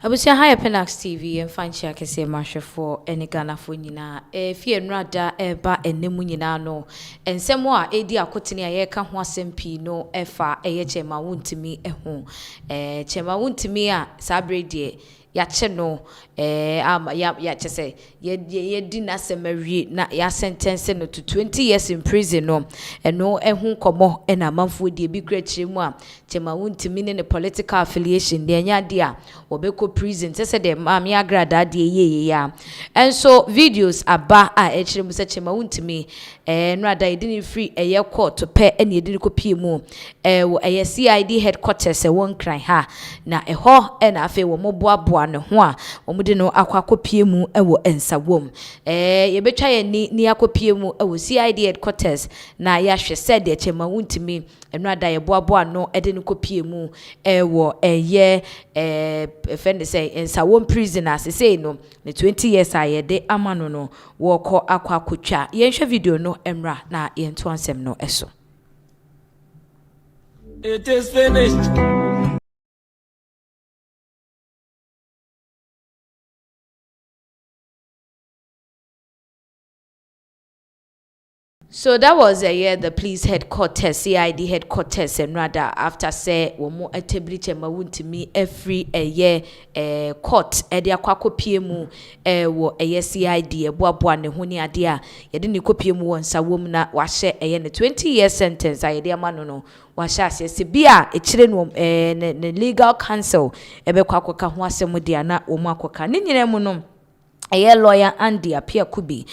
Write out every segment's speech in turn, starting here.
Abusia higher Pinax TV and find check say marshal for any Ghana for nyina fear nrada eba enemu nyina no ensemo a edi akotene aye ka ho asem no efa eye chema Wontumi eho chema Wontumi a sabre de ya che no ya che say ye di na semawie na ya sentence no to 20 years in prison no eno ehu komo na manfo de bi kra chiremu a chema Wontumi ne political affiliation de anya de a obeko prison say de mami agrada de ye ya enso videos aba a echiremu say chema Wontumi no ada edini free eye court to pe ene edini kopie mu wo eye CID headquarters won kran ha na eho na afi wo moboaboa ne ho a omude no akwakopie mu ewo Nsawam ye betwa ye ni akopie mu ewo CID headquarters na ya hwe said de chema Wontumi eno ada ye boaboa no ede ne kopie mu ewo eye friend say Nsawam prison as say no ne 20 years a ye de amano no wo kọ akwakotwa ye hwe video no emra na ye nto ansem no eso. It is finished. So that was the police headquarters, CID headquarters, and rather after say we more atebri chema Wontumi every year court e dia kwakopie mu wo CID e boaboa ne ho ne ade a ye de ne kopie mu Nsawam na wa hye ne 20-year sentence a ye de amano no wa hye ase bia e kire no ne legal counsel e be kwakoka ho asem de na wo mu akoka ne nyina mu no eye lawyer Andy Apia Kubi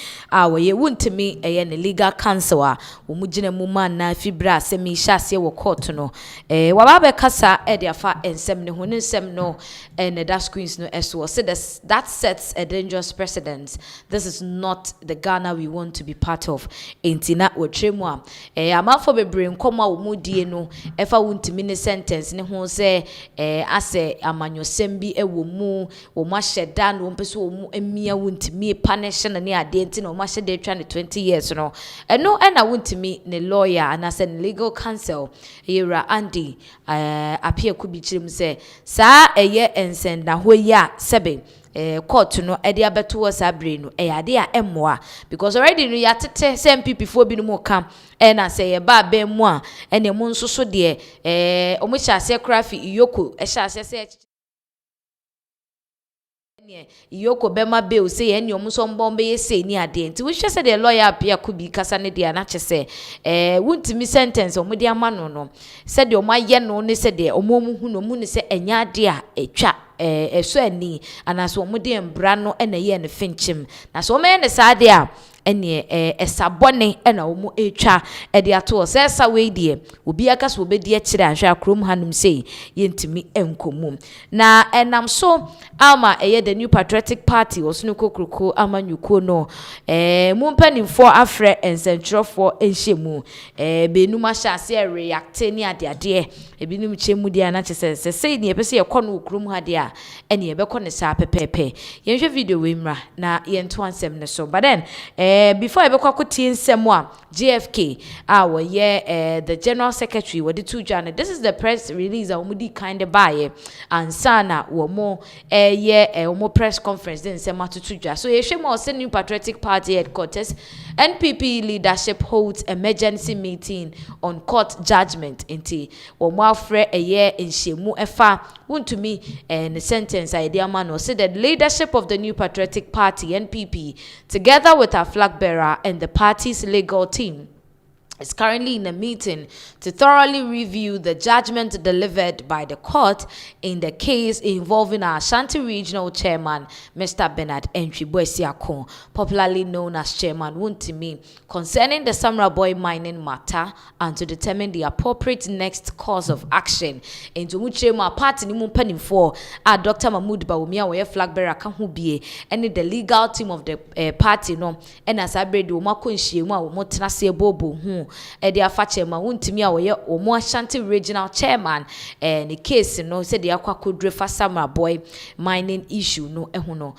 we Wontumi eye ne legal counsel a wo mugina mu man na fibra semi hyase wo court no waba be kasa e de afa ensem ne ho ne nsem no ne that screens no eso say that sets a dangerous precedent. This is not the Ghana we want to be part of. Entina wo tremu a amafo bebre nkoma wo mudie no efa Wontumi ne sentence ne ho say ase amanyosem bi ewo mu wo ma hyeda no mpeso wo mu emia Wontumi punish na ne ade enti no ma hyeda twa ne 20 years no eno na Wontumi ne lawyer anase ne legal counsel era Andy Apia Kubi chirim say sa eye ensenda ho ya sebe court no e de abeto was abre no ade a emmoa because already no ya tete say NPP fo bi no mo kam na say ye ba ba mu a ene mo nsoso de omo hyase krafi iyoko hyase say Yoko bema be say any omuso mbombe ye say ni ade nti we hwese de lawyer Apia Kubi kasa ne de na kyese Wontumi sentence omudi amano no se de omaye no ne se de omomu hu no mu ne se enya ade a etwa eso ani anaso omudi embra no na ye ne finchim na so me ne saade a ene esabone na omu etwa de ato se sa we die obi aka so obedi a kire ahwe akrom hanum sei yentimi enkomu na enam so ama the New Patriotic Party osunu kokroko amanyuko no mumpanimfo afre ensentropho enhyemu benum ahyase react ni ade ebinum chemu dia na kyese sei ne epese ye kɔ no okrom ha dia ene ye bɛkɔ ne sa pepepe yenhwe video we mra na ye nto ansem ne so but then before ye bɛkɔ akoti nsem a GFK the General Secretary what the two journal this is the press release omudi kind of buy ansana wo mo omo press conference then nsem atutu dwa so ye hwem o New Patriotic Party headquarters NPP leadership holds emergency meeting on court judgment inti wo mo afre enhyemu efa Wontumi the sentence idea man said that leadership of the New Patriotic Party NPP together with our flag bearer and the party's legal team is currently in a meeting to thoroughly review the judgment delivered by the court in the case involving our Ashanti Regional Chairman, Mr. Bernard Entwibuesiakon, popularly known as Chairman Wontumi, concerning the Samra Boy mining matter and to determine the appropriate next course of action. Into Muchema party ni mumpenimfo Dr. Mahmoud Bawumia we flag bearer kan ho bie and the legal team of the party no and as abrede wo makonhie mu a wo motena se bobo hu e de afa chairman Wontumi a woye omo Ashanti regional chairman the case no said the akwakodre fa Samra boy mining issue no eho no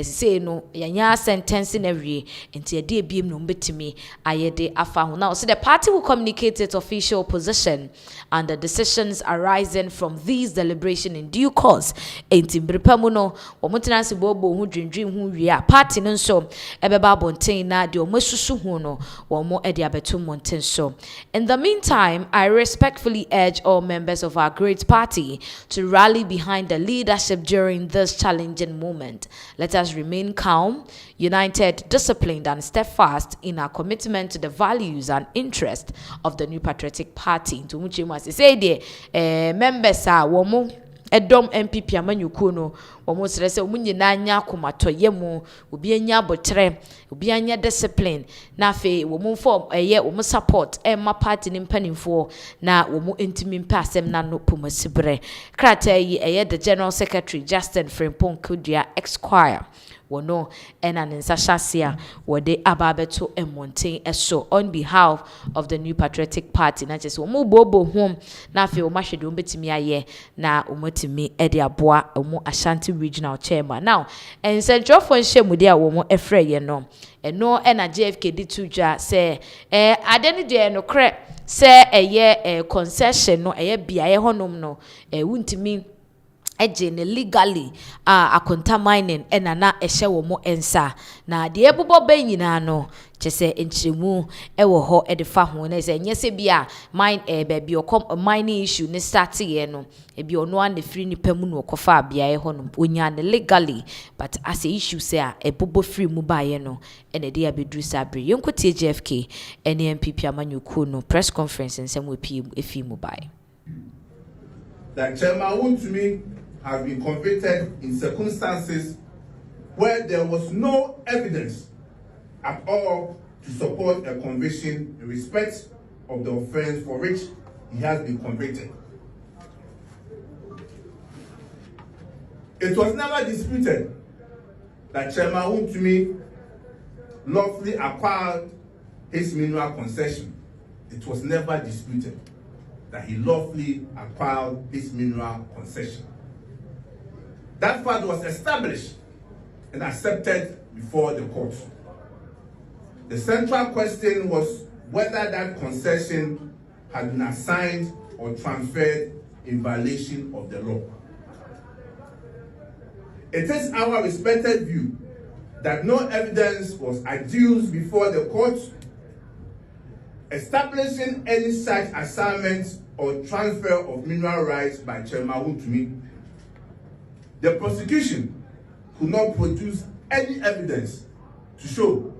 say no yanya sentencing every enti de biem no betimi ayede afa ho now so the party will communicate its official position and the decisions arising from these deliberations in due course enti brepamu no omotina se bobo hu dwendwen hu wi a party no so ebeba bonten na de omosusu hu no womo e de abeto monten so. In the meantime, I respectfully urge all members of our great party to rally behind the leadership during this challenging moment. Let us remain calm, united, disciplined, and steadfast in our commitment to the values and interests of the New Patriotic Party. To which you must say, members are womo. Edom NPP amanyuku no omo sere se omunye na anya akomato mu obi anya botre obi anya discipline na fe womo form womo support ma party ni mpanimfo na womo entimi mpa asem na no pomasibre krata yi the General Secretary Justin Frimpong Kudia Esquire wono ena nsashasia wode ababeto emonten eso on behalf of the New Patriotic Party na chese womo bobo home na fe wo mahwede wo betimi aye na omotimi ede aboa omo Ashanti regional chairman now en central for nhemudi a womo efre ye no eno ena JFK ditudwa se ade ne de no kre se concession no bia ye honom no wuntimi ejene legally akonta mining enana ehye wo mo ensa na de ebobo ba nyina no chese enchiremu ewo ho edefa ho na se nyese bia mine baby okom mining issue ne start ye no ebi ono an free ni pamu no kofa bia ye ho no onya ne legally but as a issue say ebobo free mu ba ye no ene de abedru sabre yenkotie JFK NPP amanyuku no press conference nsem we efi mu ba that Chairman Wontumi have been convicted in circumstances where there was no evidence at all to support a conviction in respect of the offense for which he has been convicted. It was never disputed that Chairman Wontumi lawfully acquired his mineral concession. It was never disputed that he lawfully acquired his mineral concession. That fact was established and accepted before the court. The central question was whether that concession had been assigned or transferred in violation of the law. It is our respected view that no evidence was adduced before the court establishing any such assignment or transfer of mineral rights by Chairman Wontumi. The prosecution could not produce any evidence to show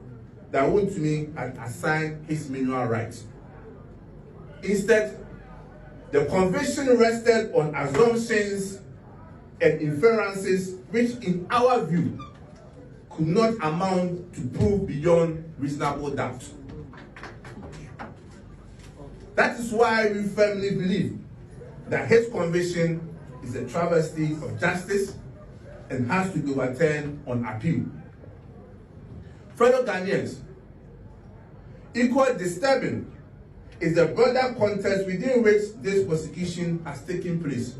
that Wontumi had assigned his mineral rights. Instead, the conviction rested on assumptions and inferences which, in our view, could not amount to proof beyond reasonable doubt. That is why we firmly believe that his conviction is a travesty of justice and has to be overturned on appeal. Fellow Ghanaians, equally disturbing is the broader context within which this prosecution has taken place.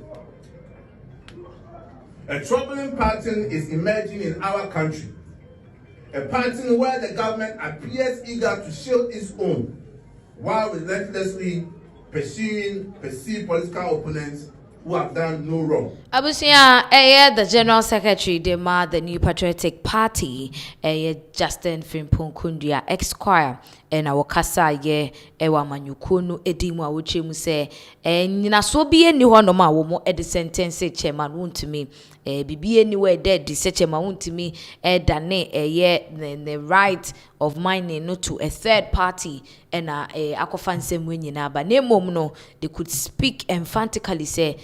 A troubling pattern is emerging in our country, a pattern where the government appears eager to shield its own while relentlessly pursuing perceived political opponents who have done no wrong. Abusia, the General Secretary the New Patriotic Party, Justin Frimpong Kudia Esquire, and our Kasa ye ewa manyukunu edimu awuche mu se nyina so bi eni ho no ma wo mo edi sentence Chairman Wontumi bibi anywhere dead di Chairman Wontumi dane the right of mining no to a third party and akofa nsem nyina ba na mom no they could speak emphatically say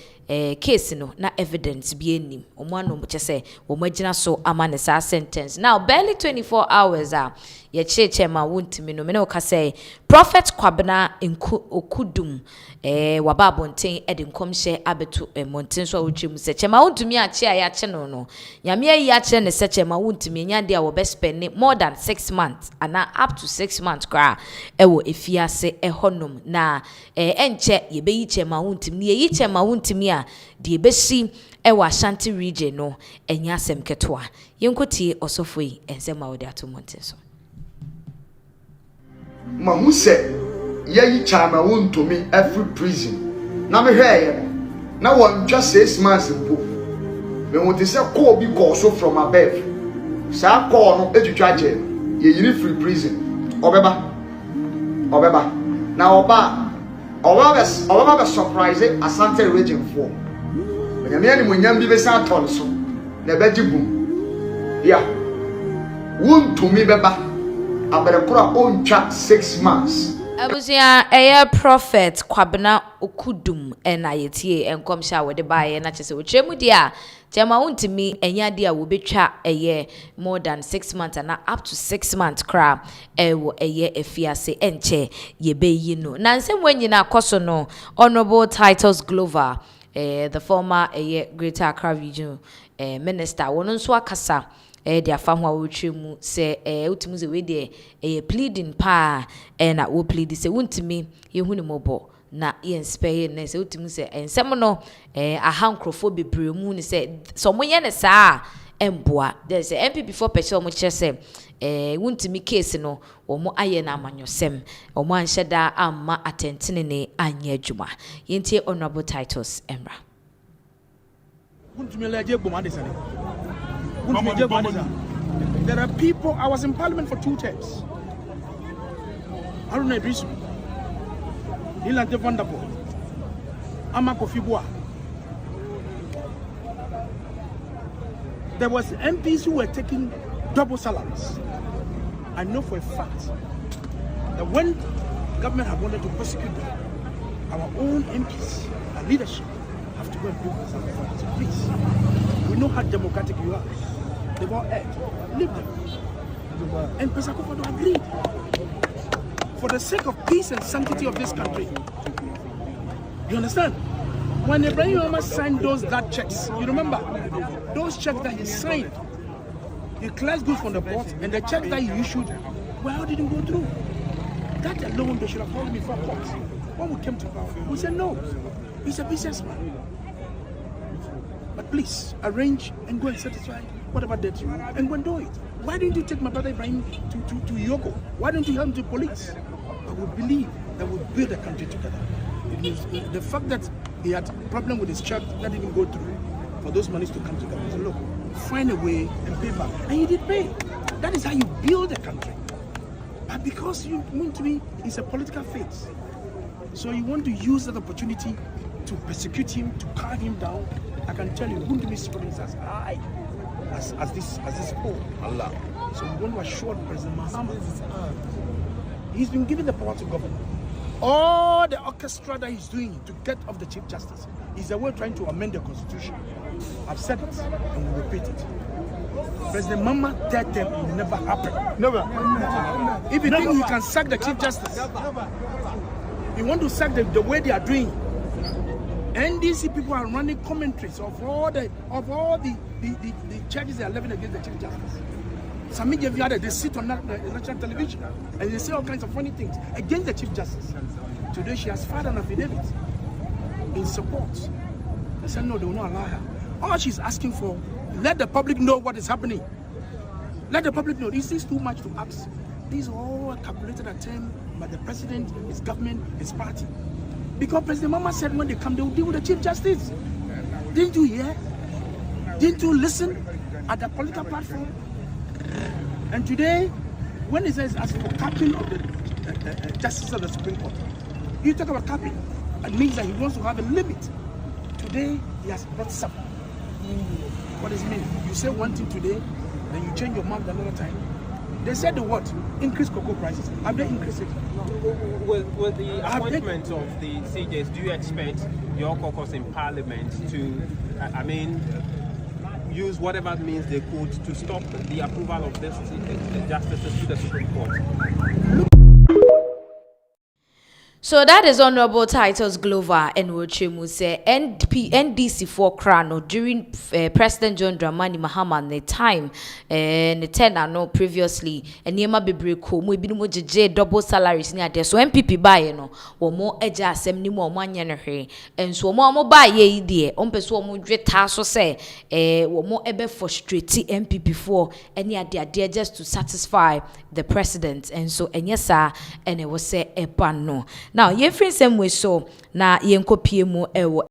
case no na evidence bi enim omo anom che say wo magina so amane sentence now barely 24 hours ye Chairman Wontumi no me no ka say Prophet Kwabena Okudum waba bonten ede nkomhye abeto monten so awotwem se chema wontumi ache ayache no nyame ayi ache ne se chema wontumi nya de a wo be spend more than 6 months and up to 6 months kra ewo efiase ehonom na enche yebeyi chema wontumi ye yi chema wontumi a de ebesi ewa Ashanti region no enya asem ketwa yenkotie osofoi ensema wo de ato monten so Mahuse ye chama Wontumi every prison na me hweye na won twa 6 months mpo me won te se call bi call so from above sa call no etwitwa je ye yiri free prison obeba na oba be surprise Asante region 4 nyame ni munyam bi be sa ton so na be gibum ya Wontumi beba aberekura ontwa 6 months abusia eye Prophet Kwabena Okudum na yetie enkomsha wode baaye na chese wotremu dia chema wontumi enya dia wo betwa eye more than 6 months and up to 6 months kra ewo eye efiase enche yebeyi no na nsem wanyina akoso no Honorable Titus Glover the former Greater Accra region minister wono nso akasa de afa ho awotwemu se utimu ze we de pleading pa na wo plead se wontumi yehu ne mobo na yenspeye ne se utimu se ensem no ahankrofo bebremu ne se so moye ne saa emboa there say NPP for person mo kyese wontumi case no omo aye na amanyosem omo anhyeda amma atentene ne anya adwuma yentie Honorable Titus Emra wontumi leje gboma de sane. There are people. I was in Parliament for 2 terms. Haruna Idrisu, Ilante Vandapo, Amako Fibua. There was MPs who were taking double salaries. I know for a fact that when government had wanted to persecute them, our own MPs and leadership have to go and prove themselves. So please, we know how democratic you are. They've all heard. Leave them. And Pesakofado agreed. For the sake of peace and sanctity of this country. You understand? When Ibrahim Omar signed that checks, you remember? Those checks that he signed, he cleared goods from the port, and the checks that he issued, well, didn't go through. That alone, they should have called me for court. When we came to power, we said no. He's a businessman. But please, arrange and go and satisfy whatever debt you have and go and do it. Why didn't you take my brother Ibrahim to Yoko? Why don't you help him to police? I would believe that we'll build a country together. It means the fact that he had a problem with his check that didn't go through for those monies to come together. So look, find a way and pay back. And he did pay. That is how you build a country. But because you want to be, it's a political phase. So you want to use that opportunity to persecute him, to carve him down. I can tell you, Wontumi is as high as this pole. Allah. So we want to assure President Mahama he's been given the power to govern. All the orchestra that he's doing to get off the Chief Justice is a way trying to amend the Constitution. I've said it and we'll repeat it. President Mama third term will never happen. Never. If you think you can sack the Chief Justice, you want to sack the way they are doing. NDC people are running commentaries of all the charges they are levying against the Chief Justice. Sami Jeviade, they sit on national television and they say all kinds of funny things against the Chief Justice. Today she has filed an affidavit in support. They said no, they will not allow her. All she's asking for, let the public know what is happening. Let the public know. Is this too much to ask? These are all calculated attempt by the president, his government, his party. Because President Mama said when they come, they will deal with the Chief Justice. Didn't you hear? Didn't you listen at the political platform? And today, when he says as for capping of the justice of the Supreme Court, you talk about capping. It means that he wants to have a limit. Today, he has brought some. What does it mean? You say one thing today, then you change your mind another time. They said the what? Increase cocoa prices. Have they increased it? With the appointment of the CJs, do you expect your caucus in Parliament to, use whatever means they could to stop the approval of this, the justices to the Supreme Court? So that is Honorable Titus Glover and Wochemu say NDC for Krano during President John Dramani Mahama the time the 10 no previously and Yema Bibriko mu bi no jeje double salaries ni ade so NPP buy no wo mo eja asem ni mo anya no hwe enso mo buy ye de ompe so mo dweta so say wo mo ebe frustrate NPP for any ade just to satisfy the president and so enyesa and it was say eba no. Now, ye free same way so na ye nkopie mu ewo